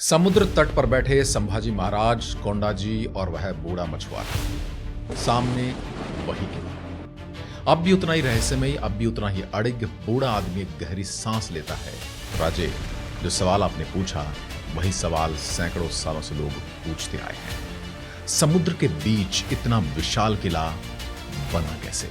समुद्र तट पर बैठे संभाजी महाराज, कोंडाजी और वह बूढ़ा मछुआरा। सामने वही किला। अब भी उतना ही रहस्यमयी, अब भी उतना ही अड़िग बूढ़ा आदमी एक गहरी सांस लेता है। राजे, जो सवाल आपने पूछा वही सवाल सैकड़ों सालों से लोग पूछते आए हैं। समुद्र के बीच इतना विशाल किला बना कैसे?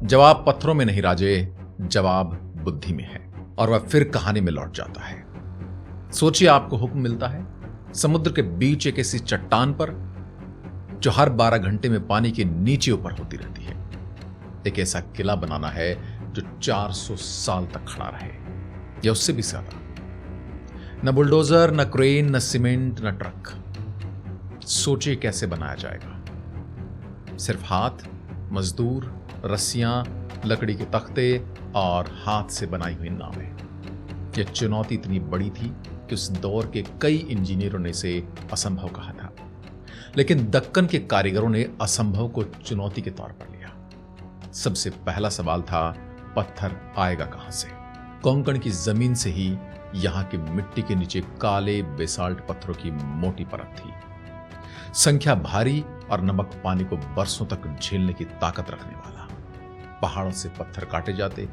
जवाब पत्थरों में नहीं राजे, जवाब बुद्धि में है। और वह फिर कहानी में लौट जाता है। सोचिए, आपको हुक्म मिलता है समुद्र के बीच एक ऐसी चट्टान पर जो हर 12 घंटे में पानी के नीचे ऊपर होती रहती है। एक ऐसा किला बनाना है जो 400 साल तक खड़ा रहे या उससे भी ज्यादा। न बुलडोजर, न क्रेन, न सीमेंट, न ट्रक। सोचिए कैसे बनाया जाएगा। सिर्फ हाथ, मजदूर, रस्सियां, लकड़ी के तख्ते और हाथ से बनाई हुई नावें। यह चुनौती इतनी बड़ी थी कि उस दौर के कई इंजीनियरों ने इसे असंभव कहा था, लेकिन दक्कन के कारीगरों ने असंभव को चुनौती के तौर पर लिया। सबसे पहला सवाल था, पत्थर आएगा कहां से? कोंकण की जमीन से ही यहां की मिट्टी के नीचे काले बेसाल्ट पत्थरों की मोटी परत थी। संख्या भारी और नमक पानी को बरसों तक झेलने की ताकत रखने वाला। पहाड़ों से पत्थर काटे जाते,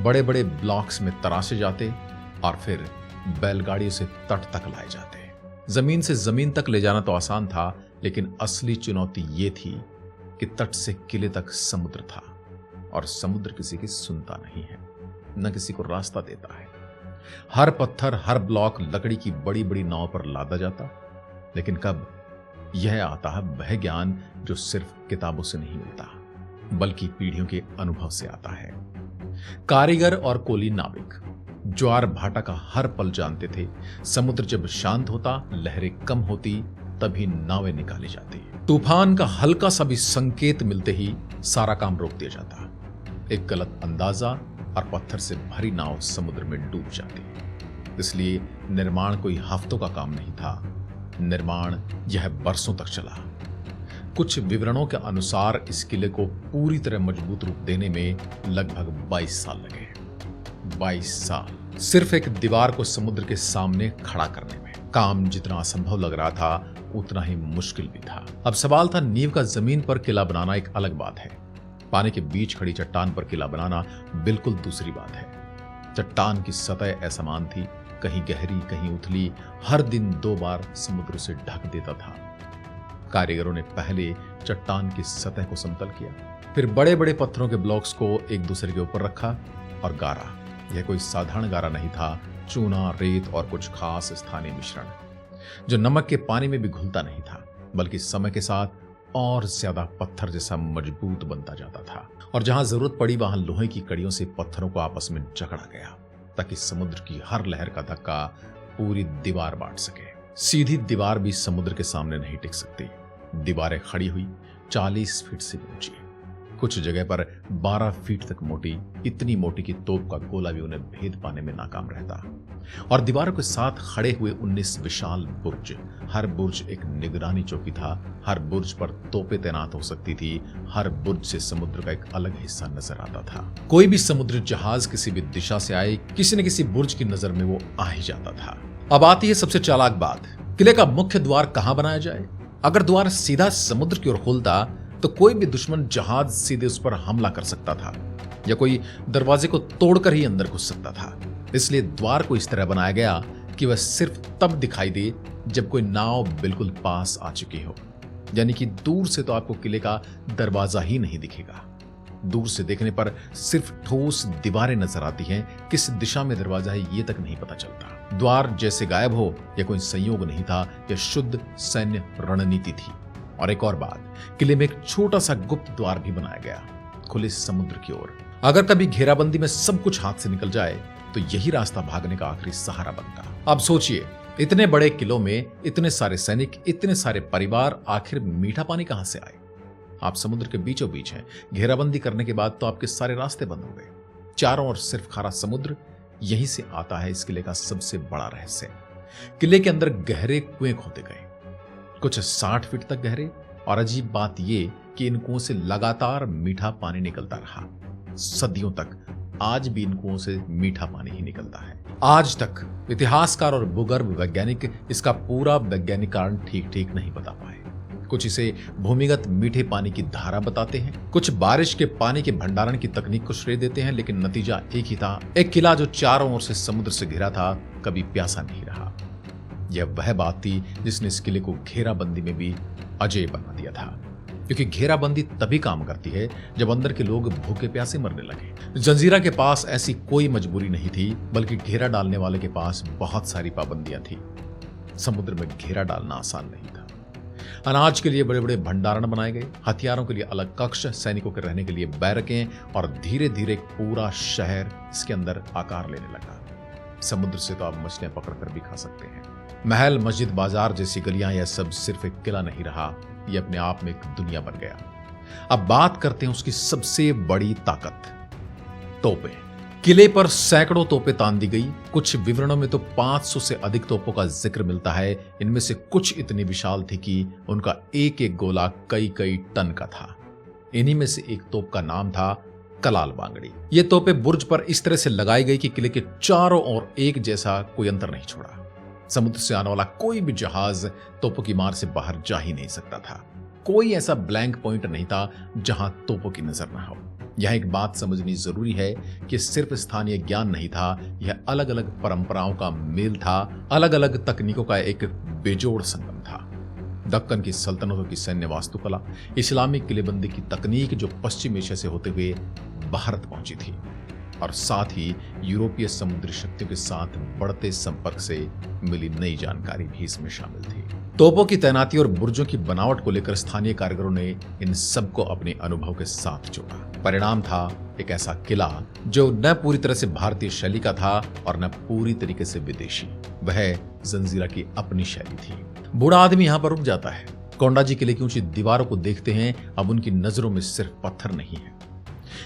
बड़े बड़े ब्लॉक्स में तराशे जाते और फिर बैलगाड़ियों से तट तक लाए जाते। जमीन से जमीन तक ले जाना तो आसान था, लेकिन असली चुनौती यह थी कि तट से किले तक समुद्र था और समुद्र किसी की सुनता नहीं है, न किसी को रास्ता देता है। हर पत्थर, हर ब्लॉक लकड़ी की बड़ी बड़ी नाव पर लादा जाता, लेकिन कब? यह आता है वह ज्ञान जो सिर्फ किताबों से नहीं मिलता, बल्कि पीढ़ियों के अनुभव से आता है। कारीगर और कोली नाविक ज्वार भाटा का हर पल जानते थे। समुद्र जब शांत होता, लहरें कम होती, तभी नावें निकाली जाती। तूफान का हल्का सा भी संकेत मिलते ही सारा काम रोक दिया जाता। एक गलत अंदाजा और पत्थर से भरी नाव समुद्र में डूब जाती। इसलिए निर्माण कोई हफ्तों का काम नहीं था, निर्माण यह बरसों तक चला। कुछ विवरणों के अनुसार इस किले को पूरी तरह मजबूत रूप देने में लगभग 22 साल लगे। 22 साल सिर्फ एक दीवार को समुद्र के सामने खड़ा करने में। काम जितना असंभव लग रहा था, उतना ही मुश्किल भी था। अब सवाल था, नींव का जमीन पर किला बनाना एक अलग बात है, पानी के बीच खड़ी चट्टान पर किला बनाना बिल्कुल दूसरी बात है। चट्टान की सतह असमान थी, कहीं गहरी, कहीं उथली, हर दिन 2 बार समुद्र से ढक देता था। कारीगरों ने पहले चट्टान की सतह को समतल किया, फिर बड़े बड़े पत्थरों के ब्लॉक्स को एक दूसरे के ऊपर रखा और गारा। यह कोई साधारण गारा नहीं था, चूना, रेत और कुछ खास स्थानीय मिश्रण जो नमक के पानी में भी घुलता नहीं था, बल्कि समय के साथ और ज्यादा पत्थर जैसा मजबूत बनता जाता था। और जहां जरूरत पड़ी वहां लोहे की कड़ियों से पत्थरों को आपस में जकड़ा गया, ताकि समुद्र की हर लहर का धक्का पूरी दीवार बांट सके। सीधी दीवार भी समुद्र के सामने नहीं टिक सकती। दीवारें खड़ी हुई 40 फीट से ऊंची, कुछ जगह पर 12 फीट तक मोटी, इतनी मोटी कि तोप का गोला भी उन्हें भेद पाने में नाकाम रहता। और दीवारों के साथ खड़े हुए 19 विशाल बुर्ज। हर बुर्ज एक निगरानी चौकी था, हर बुर्ज पर तोपें तैनात हो सकती थी, हर बुर्ज से समुद्र का एक अलग हिस्सा नजर आता था। कोई भी समुद्री जहाज किसी भी दिशा से आए, किसी न किसी बुर्ज की नजर में वो आ ही जाता था। अब आती है सबसे चालाक बात, किले का मुख्य द्वार कहां बनाया जाए? अगर द्वार सीधा समुद्र की ओर खुलता तो कोई भी दुश्मन जहाज सीधे उस पर हमला कर सकता था, या कोई दरवाजे को तोड़कर ही अंदर घुस सकता था। इसलिए द्वार को इस तरह बनाया गया कि वह सिर्फ तब दिखाई दे जब कोई नाव बिल्कुल पास आ चुकी हो, यानी कि दूर से तो आपको किले का दरवाजा ही नहीं दिखेगा। दूर से देखने पर सिर्फ ठोस दीवारें नजर आती हैं, किस दिशा में दरवाजा है ये तक नहीं पता चलता। द्वार जैसे गायब हो यह कोई संयोग नहीं था, यह शुद्ध सैन्य रणनीति थी। और एक और बात, किले में एक छोटा सा गुप्त द्वार भी बनाया गया, खुले समुद्र की ओर। अगर कभी घेराबंदी में सब कुछ हाथ से निकल जाए तो यही रास्ता भागने का आखिरी सहारा बनता। अब सोचिए, इतने बड़े किलों में इतने सारे सैनिक, इतने सारे परिवार, आखिर मीठा पानी कहां से आए? आप समुद्र के बीचों बीच हैं। घेराबंदी करने के बाद तो आपके सारे रास्ते बंद हो गए। चारों ओर सिर्फ खारा समुद्र। यहीं से आता है इस किले का सबसे बड़ा रहस्य। किले के अंदर गहरे कुएं खोदे गए, कुछ 60 फीट तक गहरे, और अजीब बात यह कि इन कुओं से लगातार मीठा पानी निकलता रहा। सदियों तक आज भी इन कुओं से मीठा पानी ही निकलता है। आज तक इतिहासकार और भूगर्भ वैज्ञानिक इसका पूरा वैज्ञानिक कारण ठीक नहीं बता पाए। कुछ इसे भूमिगत मीठे पानी की धारा बताते हैं, कुछ बारिश के पानी के भंडारण की तकनीक को श्रेय देते हैं, लेकिन नतीजा एक ही था। एक किला जो चारों ओर से समुद्र से घिरा था, कभी प्यासा नहीं रहा। यह वह बात थी जिसने इस किले को घेराबंदी में भी अजेय बना दिया था, क्योंकि घेराबंदी तभी काम करती है जब अंदर के लोग भूखे प्यासे मरने लगे। जंजीरा के पास ऐसी कोई मजबूरी नहीं थी, बल्कि घेरा डालने वाले के पास बहुत सारी पाबंदियां थी। समुद्र में घेरा डालना आसान नहीं था। अनाज के लिए बड़े बड़े भंडारण बनाए गए, हथियारों के लिए अलग कक्ष, सैनिकों के रहने के लिए बैरकें, और धीरे धीरे एक पूरा शहर इसके अंदर आकार लेने लगा। समुद्र से तो आप मछलियां पकड़कर भी खा सकते हैं। महल, मस्जिद, बाजार जैसी गलियां, यह सब सिर्फ एक किला नहीं रहा, यह अपने आप में एक दुनिया बन गया। अब बात करते हैं उसकी सबसे बड़ी ताकत, तोपें। किले पर सैकड़ों तोपें तान दी गई। कुछ विवरणों में तो 500 से अधिक तोपों का जिक्र मिलता है। इनमें से कुछ इतनी विशाल थी कि उनका एक एक गोला कई टन का था। इन्हीं में से एक तोप का नाम था कलाल बांगड़ी। ये तोपें बुर्ज पर इस तरह से लगाई गई कि किले के चारों ओर एक जैसा कोई अंतर नहीं छोड़ा। समुद्र से आने वाला कोई भी जहाज तोपों की मार से बाहर जा ही नहीं सकता था। कोई ऐसा ब्लैंक पॉइंट नहीं था जहां तोपों की नजर ना हो। यह एक बात समझनी जरूरी है कि सिर्फ स्थानीय ज्ञान नहीं था, यह अलग अलग परंपराओं का मेल था, अलग अलग तकनीकों का एक बेजोड़ संगम था। दक्कन की सल्तनतों की सैन्य वास्तुकला, इस्लामिक किलेबंदी की तकनीक जो पश्चिम एशिया से होते हुए भारत पहुंची थी, और साथ ही यूरोपीय समुद्री शक्तियों के साथ बढ़ते संपर्क से मिली नई जानकारी भी इसमें शामिल थी। तोपों की तैनाती और बुर्जों की बनावट को लेकर स्थानीय कारीगरों ने इन सबको अपने अनुभव के साथ जोड़ा। परिणाम था एक ऐसा किला जो न पूरी तरह से भारतीय शैली का था और न पूरी तरीके से विदेशी। वह जंजीरा की अपनी शैली थी। बूढ़ा आदमी यहां पर रुक जाता है। कोंडाजी किले की ऊंची दीवारों को देखते हैं। अब उनकी नजरों में सिर्फ पत्थर नहीं है,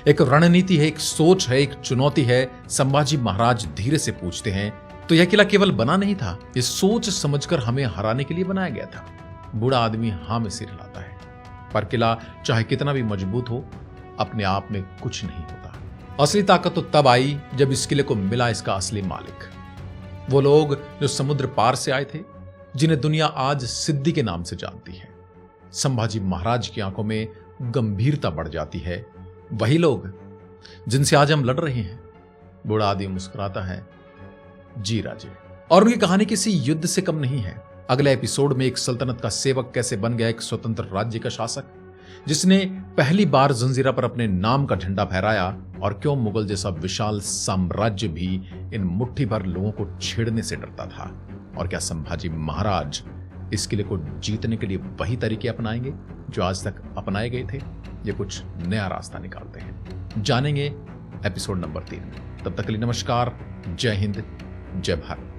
एक रणनीति है, एक सोच है, एक चुनौती है। संभाजी महाराज धीरे से पूछते हैं, तो यह किला केवल बना नहीं था, ये सोच समझकर हमें हराने के लिए बनाया गया था। बूढ़ा आदमी हां में सिर हिलाता है। पर किला चाहे कितना भी मजबूत हो, अपने आप में कुछ नहीं होता। असली ताकत तो तब आई जब इस किले को मिला इसका असली मालिक। वो लोग जो समुद्र पार से आए थे, जिन्हें दुनिया आज सिद्धि के नाम से जानती है। संभाजी महाराज की आंखों में गंभीरता बढ़ जाती है। वही लोग जिनसे आज हम लड़ रहे हैं। बूढ़ा आदमी मुस्कुराता है, जी राजे। और उनकी कहानी किसी युद्ध से कम नहीं है। अगले एपिसोड में एक सल्तनत का सेवक कैसे बन गया एक स्वतंत्र राज्य का शासक, जिसने पहली बार जंजीरा पर अपने नाम का झंडा फहराया, और क्यों मुगल जैसा विशाल साम्राज्य भी इन मुट्ठी भर लोगों को छेड़ने से डरता था, और क्या संभाजी महाराज इस किले को जीतने के लिए वही तरीके अपनाएंगे जो आज तक अपनाए गए थे। ये कुछ नया रास्ता निकालते हैं, जानेंगे एपिसोड नंबर 3 में। तब तक के लिए नमस्कार, जय हिंद, जय भारत।